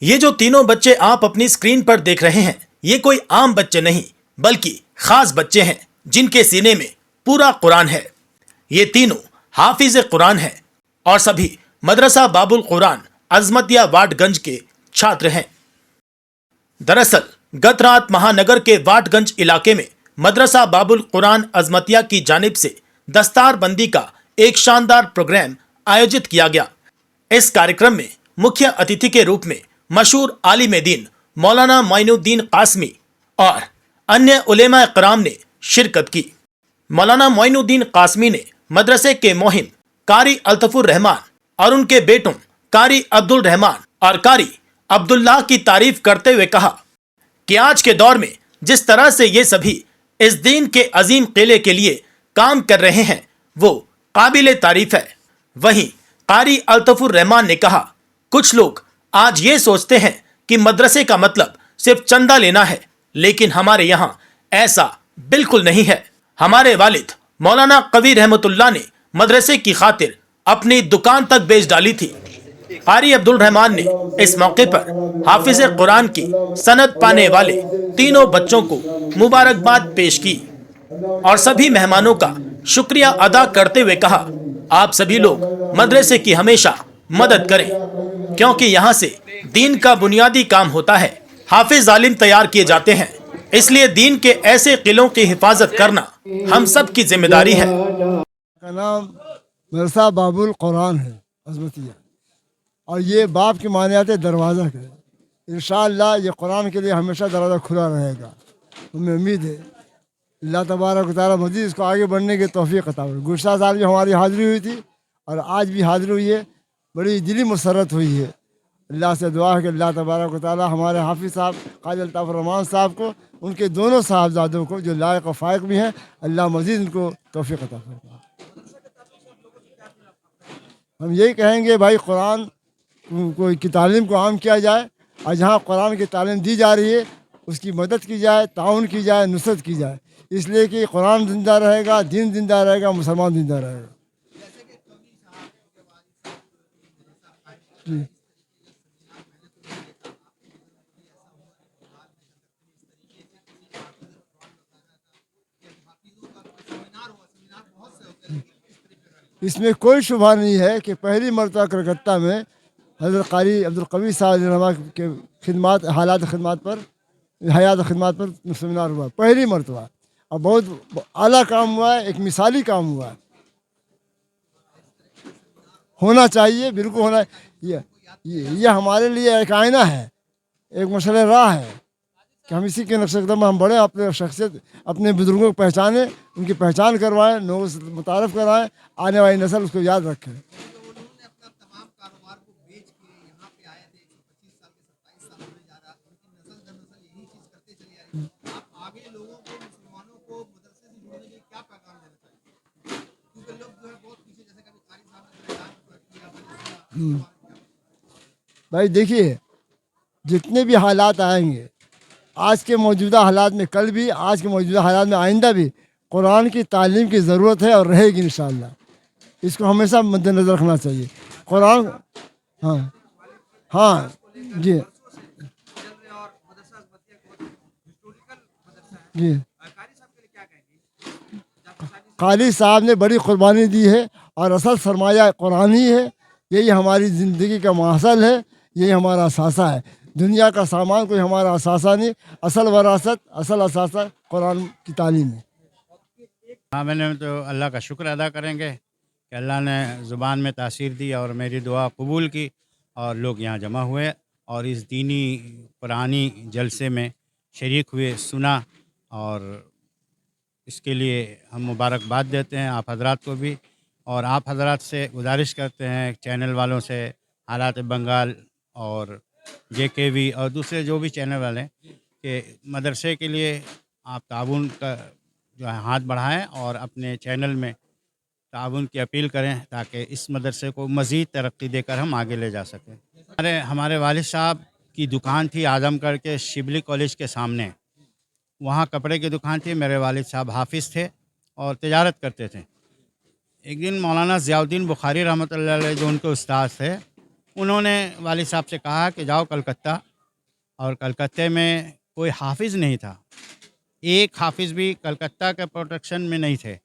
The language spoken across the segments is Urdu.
یہ جو تینوں بچے آپ اپنی اسکرین پر دیکھ رہے ہیں یہ کوئی عام بچے نہیں بلکہ خاص بچے ہیں جن کے سینے میں پورا قرآن ہے۔ یہ تینوں حافظ قرآن ہیں اور سبھی مدرسہ باب القرآن عظمتیہ واٹ گنج کے چھاتر ہیں۔ دراصل گت رات مہانگر کے واٹ گنج علاقے میں مدرسہ باب القرآن عظمتیہ کی جانب سے دستار بندی کا ایک شاندار پروگرام آیوجت کیا گیا۔ اس کارکرم میں مکھیہ اتھیتھی کے روپ میں مشہور عالم دین مولانا معین الدین قاسمی اور انیہ علماء کرام نے شرکت کی۔ مولانا معین الدین قاسمی نے مدرسے کے مہم قاری الطف الرحمان اور ان کے بیٹوں قاری عبد الرحمان اور قاری عبداللہ کی تعریف کرتے ہوئے کہا کہ آج کے دور میں جس طرح سے یہ سبھی اس دین کے عظیم قلعے کے لیے کام کر رہے ہیں وہ قابل تعریف ہے۔ وہیں قاری الطف الرحمان نے کہا کچھ لوگ آج یہ سوچتے ہیں کہ مدرسے کا مطلب صرف چندہ لینا ہے، لیکن ہمارے یہاں ایسا بالکل نہیں ہے۔ ہمارے والد مولانا قوی رحمت اللہ نے مدرسے کی خاطر اپنی دکان تک بیچ ڈالی تھی۔ قاری عبد الرحمان نے اس موقع پر حافظ قرآن کی سند پانے والے تینوں بچوں کو مبارکباد پیش کی اور سبھی مہمانوں کا شکریہ ادا کرتے ہوئے کہا آپ سبھی لوگ مدرسے کی ہمیشہ مدد کریں کیونکہ یہاں سے دین کا بنیادی کام ہوتا ہے۔ حافظ عالم تیار کیے جاتے ہیں، اس لیے دین کے ایسے قلعوں کی حفاظت کرنا ہم سب کی ذمہ داری ہے۔ کا نام مدرسہ باب القرآن ہے عظمتیہ، اور یہ باب کے معنی آتے دروازہ کے۔ انشاءاللہ یہ قرآن کے لیے ہمیشہ دروازہ کھلا رہے گا، ہمیں امید ہے اللہ تبارک و تعالیٰ مزید اس کو آگے بڑھنے کی توفیق عطا فرمائے۔ گزشتہ سال بھی ہماری حاضری ہوئی تھی اور آج بھی حاضری ہوئی ہے، بڑی دلی مسرت ہوئی ہے۔ اللہ سے دعا ہے کہ اللہ تبارک و تعالیٰ ہمارے حافظ صاحب قاری الطف الرحمان صاحب کو، ان کے دونوں صاحبزادوں کو جو لائق و فائق بھی ہیں، اللہ مزید ان کو توفیق عطا فرمائے۔ ہم یہی کہیں گے بھائی قرآن کوئی کی تعلیم کو عام کیا جائے، اور جہاں قرآن کی تعلیم دی جا رہی ہے اس کی مدد کی جائے، تعاون کی جائے، نصرت کی جائے، اس لیے کہ قرآن زندہ رہے گا، دین زندہ رہے گا، مسلمان زندہ رہے گا۔ جی اس میں کوئی شبہ نہیں ہے کہ پہلی مرتبہ کلکتہ میں حضرت قاری عبد القوی صاحب رحمہ کے خدمات حیات خدمات پر سیمینار ہوا، پہلی مرتبہ، اور بہت اعلیٰ کام ہوا ہے، ایک مثالی کام ہوا ہے۔ ہونا چاہیے، بالکل ہونا۔ یہ ہمارے لیے ایک آئینہ ہے، ایک مشعل راہ ہے کہ ہم اسی کے نقش قدم ہم بڑھیں، اپنے شخصیت اپنے بزرگوں کو پہچانیں، ان کی پہچان کروائیں، لوگوں سے متعارف کروائیں، آنے والی نسل اس کو یاد رکھے۔ بھائی دیکھیے جتنے بھی حالات آئیں گے، آج کے موجودہ حالات میں کل بھی، آج کے موجودہ حالات میں آئندہ بھی قرآن کی تعلیم کی ضرورت ہے اور رہے گی انشاءاللہ۔ اس کو ہمیشہ مد نظر رکھنا چاہیے۔ قرآن ہاں جی جی قاری صاحب نے بڑی قربانی دی ہے اور اصل سرمایہ قرآن ہی ہے، یہی ہماری زندگی کا ماحصل ہے، یہی ہمارا اثاثہ ہے۔ دنیا کا سامان کوئی ہمارا اثاثہ نہیں، اصل وراثت، اصل اثاثہ قرآن کی تعلیم ہے۔ ہاں، میں نے تو اللہ کا شکر ادا کریں گے کہ اللہ نے زبان میں تاثیر دی اور میری دعا قبول کی اور لوگ یہاں جمع ہوئے اور اس دینی قرآنی جلسے میں شریک ہوئے، سنا، اور اس کے لیے ہم مبارکباد دیتے ہیں آپ حضرات کو بھی، اور آپ حضرات سے گزارش کرتے ہیں چینل والوں سے، حالات بنگال اور JKV اور دوسرے جو بھی چینل والے ہیں، کہ مدرسے کے لیے آپ تعاون کا جو ہے ہاتھ بڑھائیں اور اپنے چینل میں تعاون کی اپیل کریں تاکہ اس مدرسے کو مزید ترقی دے کر ہم آگے لے جا سکیں۔ ہمارے والد صاحب کی دکان تھی اعظم گڑھ کے شبلی کالج کے سامنے، وہاں کپڑے کی دکان تھی۔ میرے والد صاحب حافظ تھے اور تجارت کرتے تھے۔ ایک دن مولانا ضیاء الدین بخاری رحمۃ اللہ علیہ جو ان کے استاد تھے، انہوں نے والد صاحب سے کہا کہ جاؤ کلکتہ، اور کلکتہ میں کوئی حافظ نہیں تھا، ایک حافظ بھی کلکتہ کے پروٹیکشن میں نہیں تھے،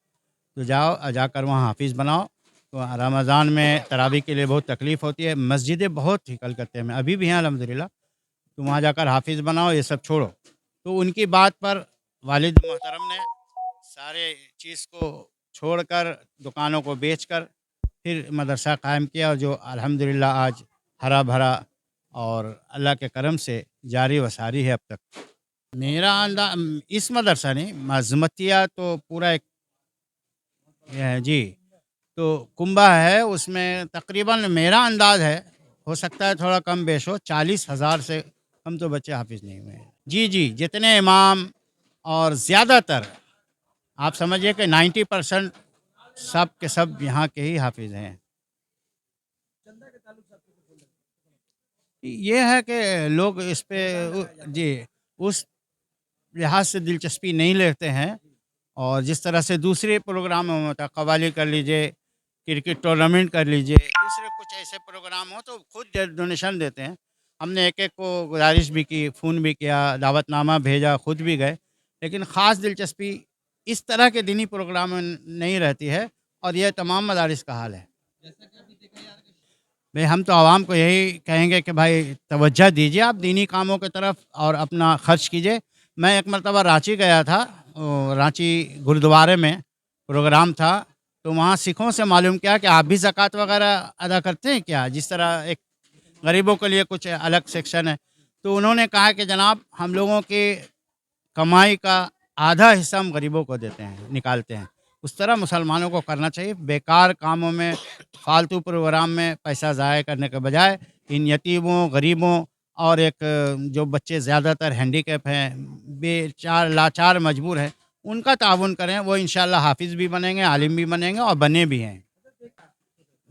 تو جاؤ جا کر وہاں حافظ بناؤ۔ تو رمضان میں تراویح کے لیے بہت تکلیف ہوتی ہے، مسجدیں بہت تھی کلکتہ میں، ابھی بھی ہیں الحمدللہ، تو وہاں جا کر حافظ بناؤ، یہ سب چھوڑو۔ تو ان کی بات پر والد محترم نے سارے چیز کو چھوڑ کر، دکانوں کو بیچ کر، پھر مدرسہ قائم کیا، جو الحمدللہ آج ہرا بھرا اور اللہ کے کرم سے جاری و ساری ہے اب تک۔ میرا انداز اس مدرسہ نہیں، مزمتیہ تو پورا ایک یہ ہے جی، تو کنبہ ہے، اس میں تقریباً میرا انداز ہے، ہو سکتا ہے تھوڑا کم بیش ہو، 40,000 سے کم تو بچے حافظ نہیں ہوئے ہیں۔ جی جی، جتنے امام اور زیادہ تر آپ سمجھیے کہ 90% سب کے سب یہاں کے ہی حافظ ہیں۔ یہ ہے کہ لوگ اس پہ جی اس لحاظ سے دلچسپی نہیں لیتے ہیں، اور جس طرح سے دوسرے پروگراموں میں ہوتا ہے، قوالی کر لیجئے، کرکٹ ٹورنامنٹ کر لیجئے، دوسرے کچھ ایسے پروگرام ہوں تو خود ڈونیشن دیتے ہیں۔ ہم نے ایک ایک کو گزارش بھی کی، فون بھی کیا، دعوت نامہ بھیجا، خود بھی گئے، لیکن خاص دلچسپی اس طرح کے دینی پروگرام میں نہیں رہتی ہے، اور یہ تمام مدارس کا حال ہے۔ بھئی ہم تو عوام کو یہی کہیں گے کہ بھائی توجہ دیجیے آپ دینی کاموں کی طرف، اور اپنا خرچ کیجیے۔ میں ایک مرتبہ رانچی گیا تھا، رانچی گرودوارے میں پروگرام تھا، تو وہاں سکھوں سے معلوم کیا کہ آپ بھی زکوٰۃ وغیرہ ادا کرتے ہیں کیا، جس طرح ایک غریبوں کے لیے کچھ الگ سیکشن ہے۔ تو انہوں نے کہا کہ جناب ہم لوگوں کی کمائی کا آدھا حصہ ہم غریبوں کو دیتے ہیں، نکالتے ہیں۔ اس طرح مسلمانوں کو کرنا چاہیے، بیکار کاموں میں، فالتو پروگرام میں پیسہ ضائع کرنے کے بجائے ان یتیموں، غریبوں، اور ایک جو بچے زیادہ تر ہینڈی کیپ ہیں، لاچار مجبور ہیں، ان کا تعاون کریں، وہ انشاءاللہ حافظ بھی بنیں گے، عالم بھی بنیں گے، اور بنے بھی ہیں۔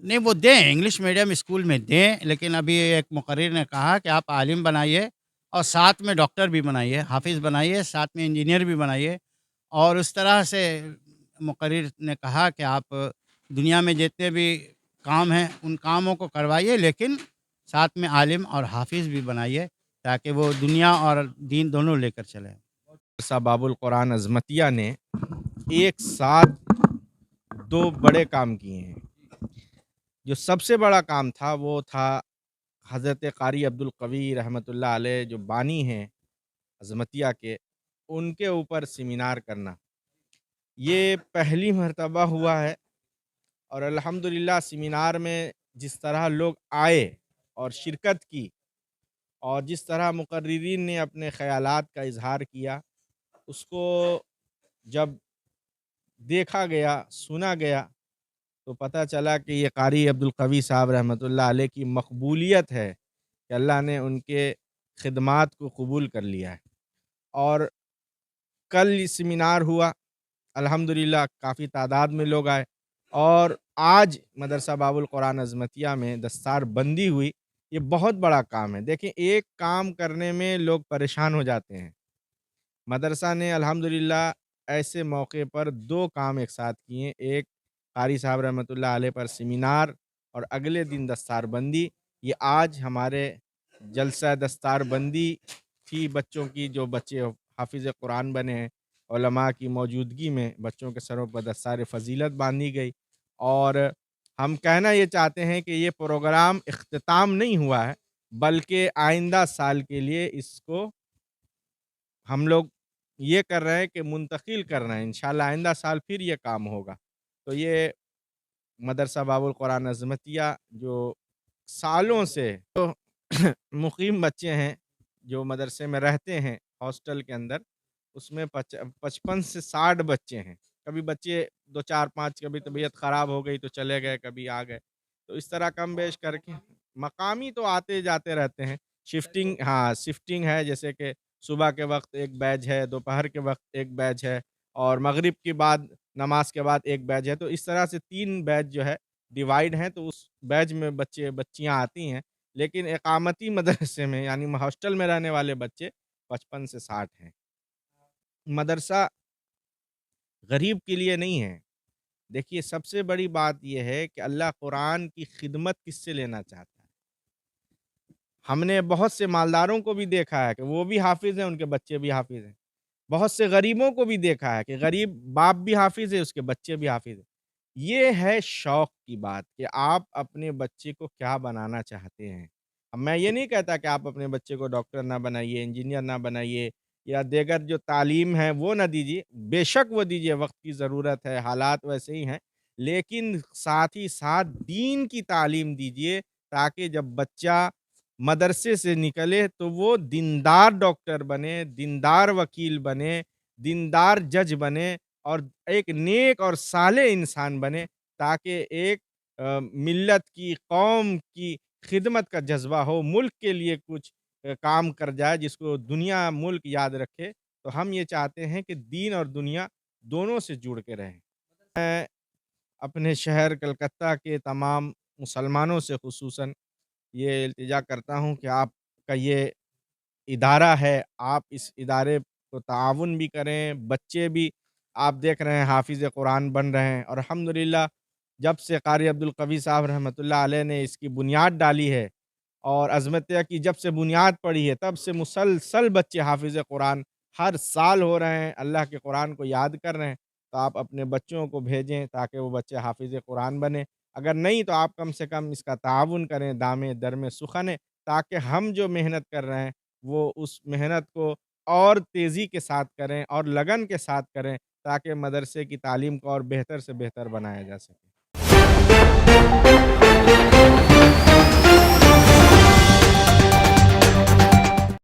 نہیں، وہ دیں، انگلش میڈیم اسکول میں دیں، لیکن ابھی ایک مقرر نے کہا کہ آپ عالم بنائیے، اور ساتھ میں ڈاکٹر بھی بنائیے، حافظ بنائیے، ساتھ میں انجینئر بھی بنائیے، اور اس طرح سے مقرر نے کہا کہ آپ دنیا میں جتنے بھی کام ہیں ان کاموں کو کروائیے، لیکن ساتھ میں عالم اور حافظ بھی بنائیے، تاکہ وہ دنیا اور دین دونوں لے کر چلیں۔ مدرسہ باب القرآن عظمتیہ نے ایک ساتھ دو بڑے کام کیے ہیں۔ جو سب سے بڑا کام تھا وہ تھا حضرت قاری عبد القوی رحمۃ اللہ علیہ، جو بانی ہیں عظمتیہ کے، ان کے اوپر سیمینار کرنا۔ یہ پہلی مرتبہ ہوا ہے، اور الحمدللہ سیمینار میں جس طرح لوگ آئے اور شرکت کی، اور جس طرح مقررین نے اپنے خیالات کا اظہار کیا، اس کو جب دیکھا گیا، سنا گیا، تو پتہ چلا کہ یہ قاری عبد القوی صاحب رحمۃ اللہ علیہ کی مقبولیت ہے کہ اللہ نے ان کے خدمات کو قبول کر لیا ہے۔ اور کل سیمینار ہوا، الحمدللہ کافی تعداد میں لوگ آئے، اور آج مدرسہ باب القرآن عظمتیہ میں دستار بندی ہوئی۔ یہ بہت بڑا کام ہے۔ دیکھیں، ایک کام کرنے میں لوگ پریشان ہو جاتے ہیں، مدرسہ نے الحمدللہ ایسے موقع پر دو کام ایک ساتھ کیے، ایک قاری صاحب رحمۃ اللہ علیہ پر سیمینار، اور اگلے دن دستار بندی۔ یہ آج ہمارے جلسہ دستار بندی تھی بچوں کی، جو بچے حافظ قرآن بنے ہیں، علماء کی موجودگی میں بچوں کے سروں پر دستار فضیلت باندھی گئی۔ اور ہم کہنا یہ چاہتے ہیں کہ یہ پروگرام اختتام نہیں ہوا ہے، بلکہ آئندہ سال کے لیے اس کو ہم لوگ یہ کر رہے ہیں کہ منتقل کر رہے ہیں، انشاءاللہ آئندہ سال پھر یہ کام ہوگا۔ تو یہ مدرسہ باب القرآن عظمتیہ جو سالوں سے مقیم بچے ہیں، جو مدرسے میں رہتے ہیں ہاسٹل کے اندر، اس میں 55 سے 60 بچے ہیں۔ کبھی بچے 2 4 5 کبھی طبیعت خراب ہو گئی تو چلے گئے، کبھی آ گئے، تو اس طرح کم بیش کر کے مقامی تو آتے جاتے رہتے ہیں۔ شفٹنگ ہے، جیسے کہ صبح کے وقت ایک بیچ ہے، دوپہر کے وقت ایک بیچ ہے، اور مغرب کے بعد نماز کے بعد ایک بیچ ہے، تو اس طرح سے 3 بیچ جو ہے ڈیوائیڈ ہیں، تو اس بیچ میں بچیاں آتی ہیں، لیکن اقامتی مدرسے میں یعنی ہاسٹل میں رہنے والے بچے 55 سے 60 ہیں۔ مدرسہ غریب کے لیے نہیں ہے۔ دیکھیے، سب سے بڑی بات یہ ہے کہ اللہ قرآن کی خدمت کس سے لینا چاہتا ہے؟ ہم نے بہت سے مالداروں کو بھی دیکھا ہے کہ وہ بھی حافظ ہیں، ان کے بچے بھی حافظ ہیں۔ بہت سے غریبوں کو بھی دیکھا ہے کہ غریب باپ بھی حافظ ہے، اس کے بچے بھی حافظ ہیں۔ یہ ہے شوق کی بات کہ آپ اپنے بچے کو کیا بنانا چاہتے ہیں۔ اب میں یہ نہیں کہتا کہ آپ اپنے بچے کو ڈاکٹر نہ بنائیے، انجینئر نہ بنائیے یا دیگر جو تعلیم ہے وہ نہ دیجیے، بے شک وہ دیجیے، وقت کی ضرورت ہے، حالات ویسے ہی ہیں، لیکن ساتھ ہی ساتھ دین کی تعلیم دیجیے تاکہ جب بچہ مدرسے سے نکلے تو وہ دیندار ڈاکٹر بنے، دیندار وکیل بنے، دیندار جج بنے اور ایک نیک اور صالح انسان بنے، تاکہ ایک ملت کی، قوم کی خدمت کا جذبہ ہو، ملک کے لیے کچھ کام کر جائے جس کو دنیا ملک یاد رکھے۔ تو ہم یہ چاہتے ہیں کہ دین اور دنیا دونوں سے جڑ کے رہیں۔ میں اپنے شہر کلکتہ کے تمام مسلمانوں سے خصوصاً یہ التجا کرتا ہوں کہ آپ کا یہ ادارہ ہے، آپ اس ادارے کو تعاون بھی کریں، بچے بھی آپ دیکھ رہے ہیں حافظ قرآن بن رہے ہیں، اور الحمدللہ جب سے قاری عبدالقوی صاحب رحمۃ اللہ علیہ نے اس کی بنیاد ڈالی ہے اور عظمتیہ کی جب سے بنیاد پڑی ہے، تب سے مسلسل بچے حافظ قرآن ہر سال ہو رہے ہیں، اللہ کے قرآن کو یاد کر رہے ہیں۔ تو آپ اپنے بچوں کو بھیجیں تاکہ وہ بچے حافظ قرآن بنیں، اگر نہیں تو آپ کم سے کم اس کا تعاون کریں، دامے درمے سخن، تاکہ ہم جو محنت کر رہے ہیں وہ اس محنت کو اور تیزی کے ساتھ کریں اور لگن کے ساتھ کریں، تاکہ مدرسے کی تعلیم کو اور بہتر سے بہتر بنایا جا سکے۔